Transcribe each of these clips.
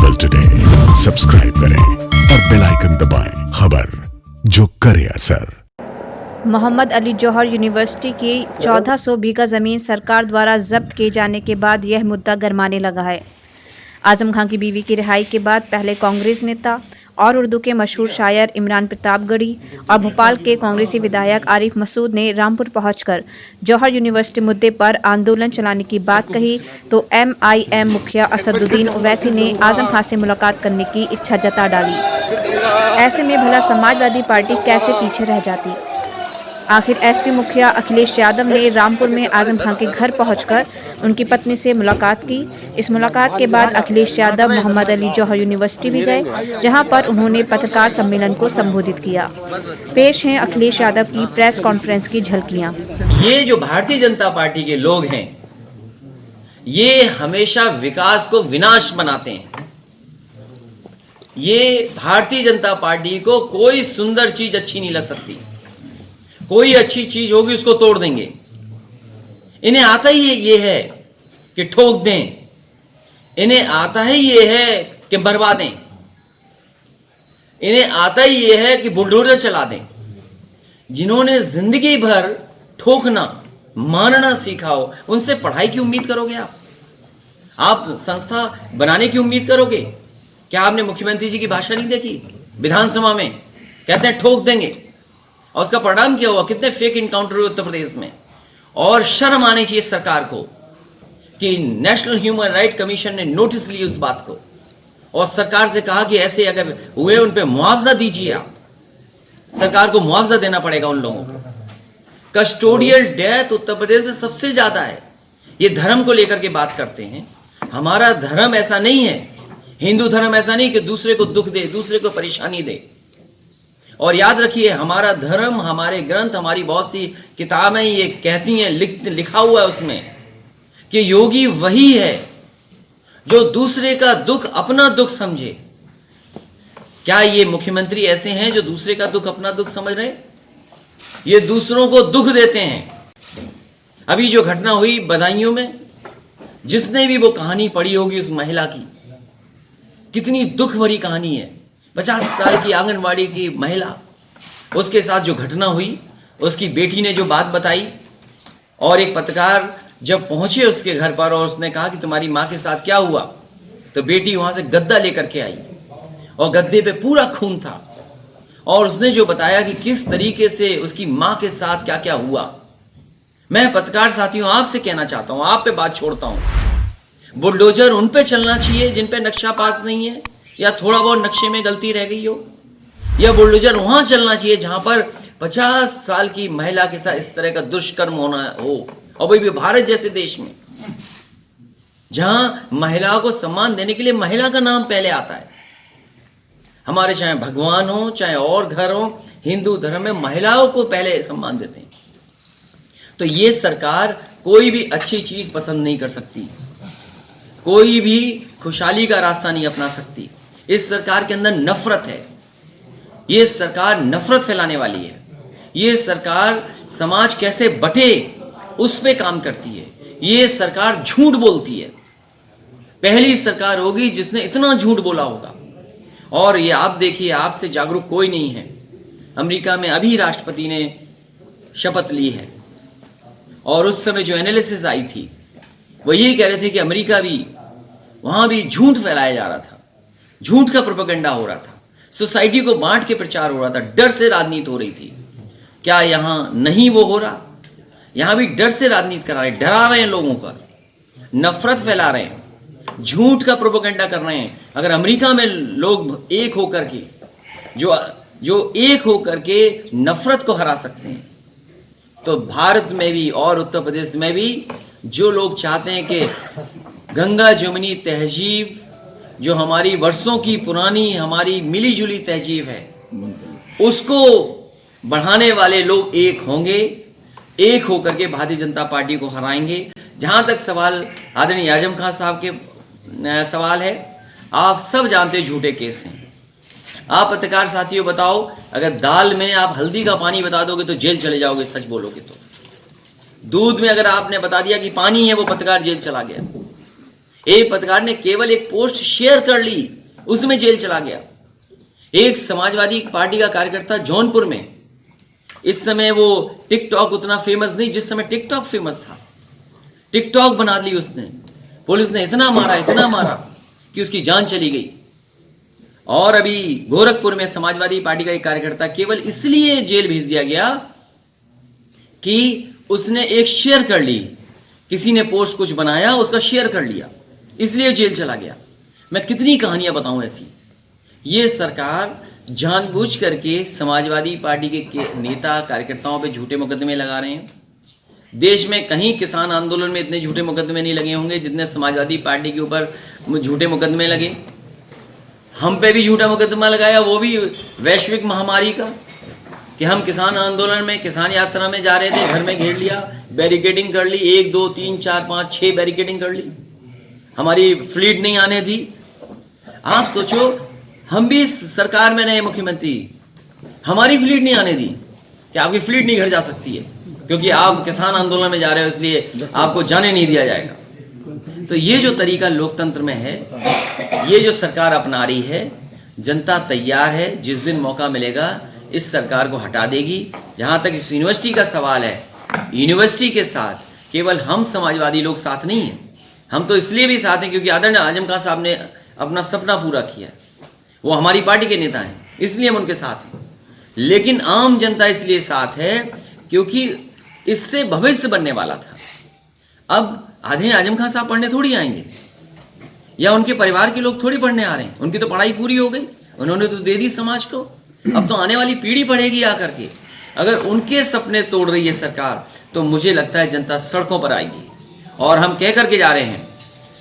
Channel today subscribe करें और bell icon दबाएं। खबर जो करे असर। मोहम्मद अली जौहर यूनिवर्सिटी की 1400 बीघा ज़मीन सरकार द्वारा जब्त किए जाने के बाद यह मुद्दा गरमाने लगा है। आजम खां की बीवी की रिहाई के बाद पहले कांग्रेस नेता और उर्दू के मशहूर शायर इमरान प्रतापगढ़ी और भोपाल के कांग्रेसी विधायक आरिफ मसूद ने रामपुर पहुंचकर जौहर यूनिवर्सिटी मुद्दे पर आंदोलन चलाने की बात कही तो MIM मुखिया असदुद्दीन ओवैसी ने आजम खां से मुलाकात करने की इच्छा जता डाली। ऐसे में भला समाजवादी पार्टी कैसे पीछे रह जाती। आखिर SP मुखिया अखिलेश यादव ने रामपुर में आजम खां के घर पहुंचकर उनकी पत्नी से मुलाकात की। इस मुलाकात के बाद अखिलेश यादव मोहम्मद अली जौहर यूनिवर्सिटी भी गए, जहां पर उन्होंने पत्रकार सम्मेलन को संबोधित किया। पेश हैं अखिलेश यादव की प्रेस कॉन्फ्रेंस की झलकियां। ये जो भारतीय जनता पार्टी के लोग हैं, ये हमेशा विकास को विनाश बनाते हैं। ये भारतीय जनता पार्टी को कोई सुंदर चीज अच्छी नहीं लग सकती, कोई अच्छी चीज होगी उसको तोड़ देंगे। इन्हें आता ही ये है कि ठोक दें, इन्हें आता ही ये है कि मरवा दें, इन्हें आता ही ये है कि बुलडोजर चला दें। जिन्होंने जिंदगी भर ठोकना मानना सीखा हो, उनसे पढ़ाई की उम्मीद करोगे आप संस्था बनाने की उम्मीद करोगे? क्या आपने मुख्यमंत्री जी की भाषा नहीं देखी विधानसभा में? कहते हैं ठोक देंगे, और उसका परिणाम क्या हुआ? कितने फेक इनकाउंटर हुए उत्तर प्रदेश में। और शर्म आनी चाहिए सरकार को कि नेशनल ह्यूमन राइट कमीशन ने नोटिस ली उस बात को, और सरकार से कहा कि ऐसे अगर हुए उन पे मुआवजा दीजिए। आप सरकार को मुआवजा देना पड़ेगा उन लोगों को। कस्टोडियल डेथ उत्तर प्रदेश में सबसे ज्यादा है। ये धर्म को लेकर के बात करते हैं। हमारा धर्म ऐसा नहीं है, हिंदू धर्म ऐसा नहीं कि दूसरे को दुख दे, दूसरे को परेशानी दे। और याद रखिए, हमारा धर्म, हमारे ग्रंथ, हमारी बहुत सी किताबें ये कहती हैं, लिखा हुआ है उसमें कि योगी वही है जो दूसरे का दुख अपना दुख समझे। क्या ये मुख्यमंत्री ऐसे हैं जो दूसरे का दुख अपना दुख समझ रहे? ये दूसरों को दुख देते हैं। अभी जो घटना हुई बदायूं में, जिसने भी वो कहानी पढ़ी होगी उस महिला की, कितनी दुख भरी कहानी है। 50 साल की आंगनवाड़ी की महिला, उसके साथ जो घटना हुई, उसकी बेटी ने जो बात बताई, और एक पत्रकार जब पहुंचे उसके घर पर और उसने कहा कि तुम्हारी मां के साथ क्या हुआ, तो बेटी वहां से गद्दा लेकर के आई और गद्दे पे पूरा खून था, और उसने जो बताया कि किस तरीके से उसकी मां के साथ क्या क्या हुआ। मैं पत्रकार साथियों आपसे कहना चाहता हूं, आप पे बात छोड़ता हूं, बुलडोजर उन पे चलना चाहिए जिन पे नक्शा पास नहीं है या थोड़ा बहुत नक्शे में गलती रह गई हो, या बुलडोजर वहां चलना चाहिए जहां पर 50 साल की महिला के साथ इस तरह का दुष्कर्म होना हो, और वही भी भारत जैसे देश में, जहां महिलाओं को सम्मान देने के लिए महिला का नाम पहले आता है। हमारे चाहे भगवान हो चाहे और घर हो, हिंदू धर्म में महिलाओं को पहले सम्मान देते हैं। तो ये सरकार कोई भी अच्छी चीज पसंद नहीं कर सकती, कोई भी खुशहाली का रास्ता नहीं अपना सकती। इस सरकार के अंदर नफरत है। ये सरकार नफरत फैलाने वाली है। ये सरकार समाज कैसे बटे उस पे काम करती है। ये सरकार झूठ बोलती है। पहली सरकार होगी जिसने इतना झूठ बोला होगा। और ये आप देखिए, आपसे जागरूक कोई नहीं है। अमेरिका में अभी राष्ट्रपति ने शपथ ली है, और उस समय जो एनालिसिस आई थी वो यही कह रहे थे कि अमेरिका भी, वहां भी झूठ फैलाया जा रहा था, झूठ का प्रोपेगेंडा हो रहा था, सोसाइटी को बांट के प्रचार हो रहा था, डर से राजनीति हो रही थी। क्या यहां नहीं वो हो रहा? यहां भी डर से राजनीति करा रहे, डरा रहे हैं लोगों का, नफरत फैला रहे हैं, झूठ का प्रोपेगेंडा कर रहे हैं। अगर अमेरिका में लोग एक होकर के जो एक होकर के नफरत को हरा सकते हैं, तो भारत में भी और उत्तर प्रदेश में भी जो लोग चाहते हैं कि गंगा जमुनी तहजीब, जो हमारी वर्षों की पुरानी हमारी मिली जुली तहजीब है, उसको बढ़ाने वाले लोग एक होंगे, एक होकर के भारतीय जनता पार्टी को हराएंगे। जहां तक सवाल आदरणीय आजम खां साहब के सवाल है, आप सब जानते हैं झूठे केस हैं। आप पत्रकार साथियों बताओ, अगर दाल में आप हल्दी का पानी बता दोगे तो जेल चले जाओगे, सच बोलोगे तो। दूध में अगर आपने बता दिया कि पानी है, वो पत्रकार जेल चला गया। एक पत्रकार ने केवल एक पोस्ट शेयर कर ली, उसमें जेल चला गया। एक समाजवादी पार्टी का कार्यकर्ता जौनपुर में, इस समय वो टिकटॉक उतना फेमस नहीं जिस समय टिकटॉक फेमस था, टिकटॉक बना ली उसने। पुलिस ने इतना मारा कि उसकी जान चली गई। और अभी गोरखपुर में समाजवादी पार्टी का एक कार्यकर्ता केवल इसलिए जेल भेज दिया गया कि उसने एक शेयर कर ली, किसी ने पोस्ट कुछ बनाया, उसका शेयर कर लिया, इसलिए जेल चला गया। मैं कितनी कहानियां बताऊं ऐसी। ये सरकार जानबूझ करके समाजवादी पार्टी के नेता कार्यकर्ताओं पे झूठे मुकदमे लगा रहे हैं। देश में कहीं किसान आंदोलन में इतने झूठे मुकदमे नहीं लगे होंगे जितने समाजवादी पार्टी के ऊपर झूठे मुकदमे लगे। हम पे भी झूठा मुकदमा लगाया, वो भी वैश्विक महामारी का, कि हम किसान आंदोलन में, किसान यात्रा में जा रहे थे, घर में घेर लिया, बैरिकेडिंग कर ली, 1 2 3 4 5 6 बैरिकेडिंग कर ली, हमारी फ्लीट नहीं आने दी। आप सोचो, हम भी सरकार में रहे मुख्यमंत्री, हमारी फ्लीट नहीं आने दी कि आपकी फ्लीट नहीं घर जा सकती है क्योंकि आप किसान आंदोलन में जा रहे हो, इसलिए आपको जाने नहीं दिया जाएगा। तो ये जो तरीका लोकतंत्र में है, ये जो सरकार अपना रही है, जनता तैयार है, जिस दिन मौका मिलेगा इस सरकार को हटा देगी। जहां तक इस यूनिवर्सिटी का सवाल है, यूनिवर्सिटी के साथ केवल हम समाजवादी लोग साथ नहीं हैं, हम तो इसलिए भी साथ हैं क्योंकि आदरणीय आजम खान साहब ने अपना सपना पूरा किया, वो हमारी पार्टी के नेता हैं, इसलिए हम उनके साथ हैं। लेकिन आम जनता इसलिए साथ है क्योंकि इससे भविष्य बनने वाला था। अब आदरणीय आजम खान साहब पढ़ने थोड़ी आएंगे, या उनके परिवार के लोग थोड़ी पढ़ने आ रहे हैं, उनकी तो पढ़ाई पूरी हो गई, उन्होंने तो दे दी समाज को। अब तो आने वाली पीढ़ी पढ़ेगी आकर के। अगर उनके सपने तोड़ रही है सरकार, तो मुझे लगता है जनता सड़कों पर आएगी। और हम कह करके जा रहे हैं,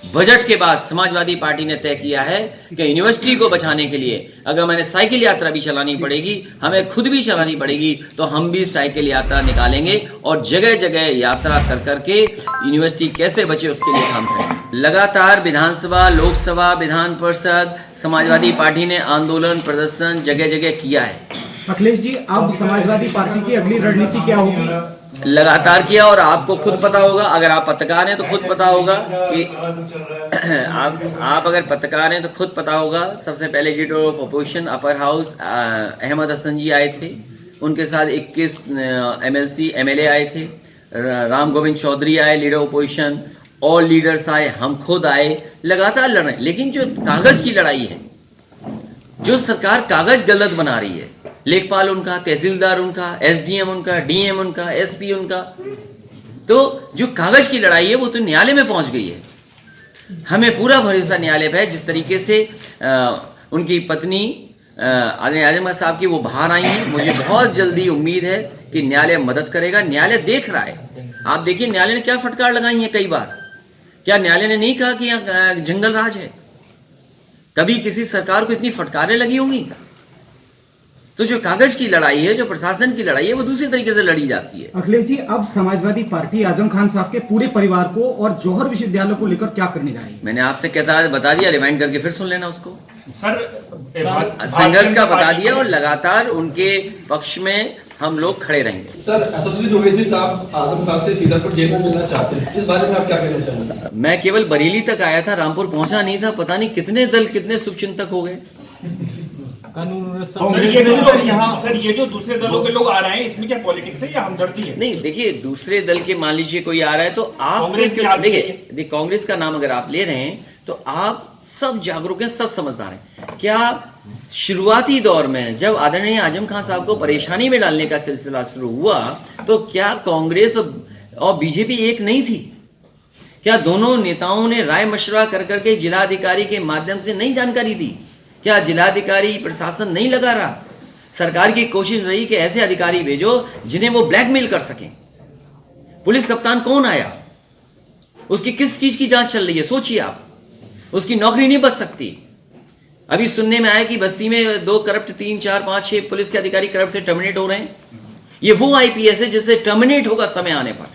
बजट के बाद समाजवादी पार्टी ने तय किया है कि यूनिवर्सिटी को बचाने के लिए अगर मैंने साइकिल यात्रा भी चलानी पड़ेगी, हमें खुद भी चलानी पड़ेगी, तो हम भी साइकिल यात्रा निकालेंगे और जगह जगह यात्रा कर करके यूनिवर्सिटी कैसे बचे उसके लिए काम करेंगे। लगातार विधानसभा, लोकसभा, विधान परिषद समाजवादी पार्टी ने आंदोलन प्रदर्शन जगह जगह किया है। अखिलेश जी, अब समाजवादी पार्टी की अगली रणनीति क्या होगी? लगातार किया, और आपको खुद पता होगा, अगर आप पत्रकार हैं तो खुद पता होगा कि आप अगर पत्रकार हैं तो खुद पता होगा। सबसे पहले leader of opposition upper house Ahmad Hasan ji आए थे, उनके साथ 21 MLC MLA आए थे, राम गोविंद चौधरी आए लीडर अपोजिशन, और लीडर्स आए, हम खुद आए, लगातार लड़ रहे हैं। लेकिन जो कागज की लड़ाई है, जो सरकार कागज गलत बना रही है, लेखपाल उनका, तहसीलदार उनका, SDM उनका, DM उनका, SP उनका, तो जो कागज की लड़ाई है वो तो न्यायालय में पहुंच गई है। हमें पूरा भरोसा न्यायालय पे है। जिस तरीके से उनकी पत्नी आदरणीय आजम खान साहब की वो बाहर आई हैं, मुझे बहुत जल्दी उम्मीद है कि न्यायालय मदद करेगा। न्यायालय देख रहा है, आप देखिए न्यायालय ने क्या फटकार लगाई है कई बार। क्या न्यायालय ने नहीं कहा कि यहाँ जंगल राज है? कभी किसी सरकार को इतनी फटकारें लगी होंगी? तो जो कागज की लड़ाई है, जो प्रशासन की लड़ाई है, वो दूसरी तरीके से लड़ी जाती है। अखिलेश जी, अब समाजवादी पार्टी आजम खान साहब के पूरे परिवार को और जौहर विश्वविद्यालय को लेकर क्या करने जा रही है? मैंने आपसे बता दिया, रिमाइंड करके फिर सुन लेना उसको। सर, संघर्ष का बता दिया, और लगातार उनके पक्ष में हम लोग खड़े रहेंगे। सर, असदुद्दीन ओवैसी साहब आजम खान से सीतापुर जेल में मिलना चाहते हैं, इस बारे में आप क्या कहना चाहेंगे? मैं केवल बरेली तक आया था, रामपुर पहुंचा नहीं था। पता नहीं कितने दल, कितने शुभचिंतक हो गए। सर, ये जो दूसरे दलों के लोग आ रहे हैं, इसमें क्या पॉलिटिक्स है या हमदर्दी है? नहीं, देखिए, दूसरे दल के मान लीजिए कोई आ रहा है तो आप देखिए, कांग्रेस का नाम अगर आप ले रहे हैं तो आप सब जागरूक हैं, सब समझदार हैं। क्या शुरुआती दौर में जब आदरणीय आजम खान साहब को परेशानी में डालने का सिलसिला शुरू हुआ, तो क्या कांग्रेस और बीजेपी एक नहीं थी? क्या दोनों नेताओं ने राय मशवरा कर करके जिलाधिकारी के माध्यम से नहीं जानकारी दी? क्या जिलाधिकारी प्रशासन नहीं लगा रहा? सरकार की कोशिश रही कि ऐसे अधिकारी भेजो जिन्हें वो ब्लैकमेल कर सकें। पुलिस कप्तान कौन आया, उसकी किस चीज की जांच चल रही है, सोचिए आप। उसकी नौकरी नहीं बच सकती। अभी सुनने में आया कि बस्ती में 2 करप्ट 3 4 5 6 पुलिस के अधिकारी करप्ट से टर्मिनेट हो रहे हैं। ये वो IPS है जिससे टर्मिनेट होगा समय आने पर।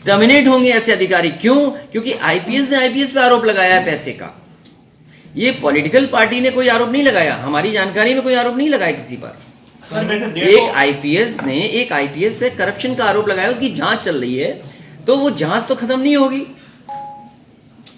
टर्मिनेट होंगे ऐसे अधिकारी। क्यों? क्योंकि IPS ने IPS पे आरोप लगाया है पैसे का। ये पॉलिटिकल पार्टी ने कोई आरोप नहीं लगाया, हमारी जानकारी में कोई आरोप नहीं लगाया किसी पर। एक IPS पे करप्शन का आरोप लगाया, उसकी जांच चल रही है, तो वो जांच तो खत्म नहीं होगी।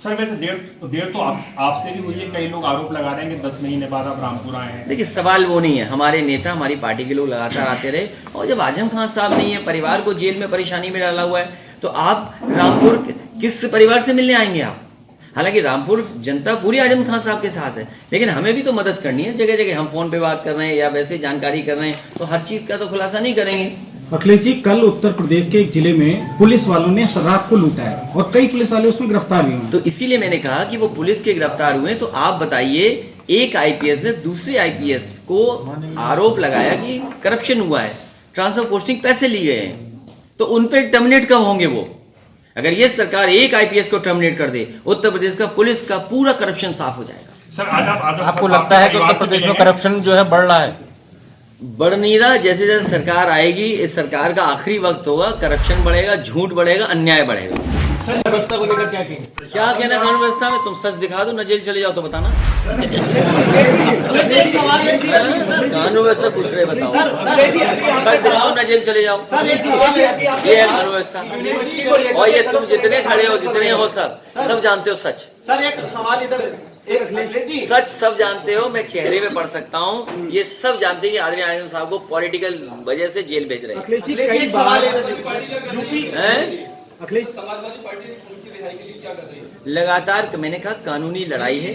सर वैसे देर तो आपसे भी हुई है, कई लोग आरोप लगा रहे हैं कि 10 महीने बाद आप रामपुर आए हैं। देखिए सवाल वो नहीं है, हमारे नेता हमारी पार्टी के लोग लगातार आते रहे, और जब आजम खान साहब नहीं है, परिवार को जेल में परेशानी में डाला हुआ है, तो आप रामपुर किस परिवार से मिलने आएंगे आप? हालांकि रामपुर जनता पूरी आजम खान साहब के साथ है, लेकिन हमें भी तो मदद करनी है। जगह जगह हम फोन पे बात कर रहे हैं या वैसे जानकारी कर रहे हैं, तो हर चीज का तो खुलासा नहीं करेंगे। अखिलेश जी, कल उत्तर प्रदेश के एक जिले में पुलिस वालों ने शराब को लूटा है और कई पुलिस वाले उसमें गिरफ्तार भी हुए। तो इसीलिए मैंने कहा कि वो पुलिस के गिरफ्तार हुए, तो आप बताइए, एक आईपीएस ने दूसरे आईपीएस को आरोप लगाया कि करप्शन हुआ है, ट्रांसफर पोस्टिंग पैसे लिए गए हैं, तो उन पे टर्मिनेट कब होंगे वो? अगर ये सरकार एक आईपीएस को टर्मिनेट कर दे, उत्तर प्रदेश का पुलिस का पूरा करप्शन साफ हो जाएगा। सर आज आपको लगता है कि उत्तर प्रदेश में करप्शन जो है बढ़ रहा है? बढ़ नहीं रहा, जैसे जैसे सरकार आएगी, इस सरकार का आखिरी वक्त होगा, करप्शन बढ़ेगा, झूठ बढ़ेगा, अन्याय बढ़ेगा। व्यवस्था को लेकर क्या कहेंगे? क्या कहना कानून व्यवस्था में? तुम सच दिखा दो, न जेल चले जाओ तो बताना। कानून व्यवस्था पूछ रहे, बताओ। सच दिखाओ, न जेल चले जाओ, ये है कानून व्यवस्था। और ये तुम जितने खड़े हो, जितने हो, सब जानते हो सच। सर एक सवाल इधर, सच सब जानते हो, मैं चेहरे पे पढ़ सकता हूँ, ये सब जानते हैं कि आदरणीय आजम साहब को पॉलिटिकल वजह से जेल भेज रहे हैं। सवाल समाजवादी पार्टी उनकी रिहाई के लिए क्या कर रही है? लगातार मैंने कहा कानूनी लड़ाई है,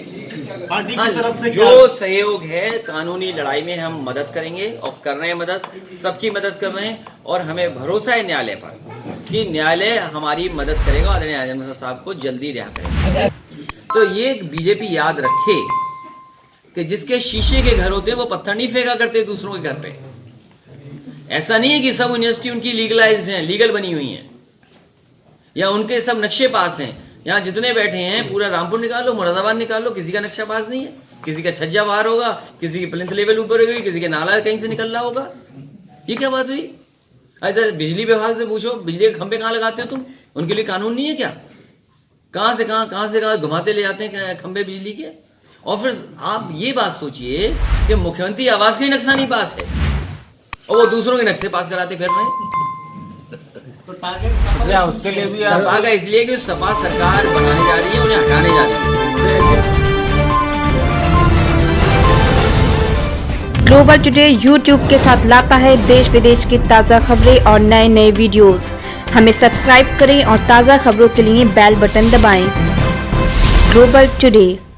पार्टी की तरफ से जो सहयोग है कानूनी लड़ाई में हम मदद करेंगे और कर रहे हैं मदद, सबकी मदद कर रहे हैं, और हमें भरोसा है न्यायालय पर कि न्यायालय हमारी मदद करेगा, आदरणीय आजम साहब को जल्दी रिहा करेगा। तो ये बीजेपी याद रखे कि जिसके शीशे के घर होते हैं वो पत्थर नहीं फेंका करते दूसरों के घर पे। ऐसा नहीं है कि सब यूनिवर्सिटी उनकी लीगलाइज्ड हैं, लीगल बनी हुई हैं, या उनके सब नक्शे पास हैं। यहाँ जितने बैठे हैं पूरा रामपुर निकालो, मुरादाबाद निकालो, किसी का नक्शा पास नहीं है, किसी का छज्जा बाहर होगा, किसी की प्लिंथ लेवल ऊपर होगी, किसी के नाला कहीं से निकल रहा होगा। ये क्या बात हुई? अरे बिजली विभाग से पूछो, बिजली के खंभे कहाँ लगाते हो तुम? उनके लिए कानून नहीं है क्या? कहां से कहां घुमाते ले जाते हैं खंभे बिजली के। और फिर आप ये बात सोचिए कि मुख्यमंत्री आवास का ही नक्शा नहीं पास है और वो दूसरों के नक्शे पास कराते फिर रहे हैं। तो टारगेट या उसके लिए भी सपा का इसलिए कि सपा सरकार बनाने जा रही है, उन्हें हटाने जा रही है। ग्लोबल टुडे यूट्यूब के साथ लाता है देश विदेश की ताज़ा खबरें और नए नए वीडियोस। हमें सब्सक्राइब करें और ताज़ा खबरों के लिए बेल बटन दबाएं। Global today.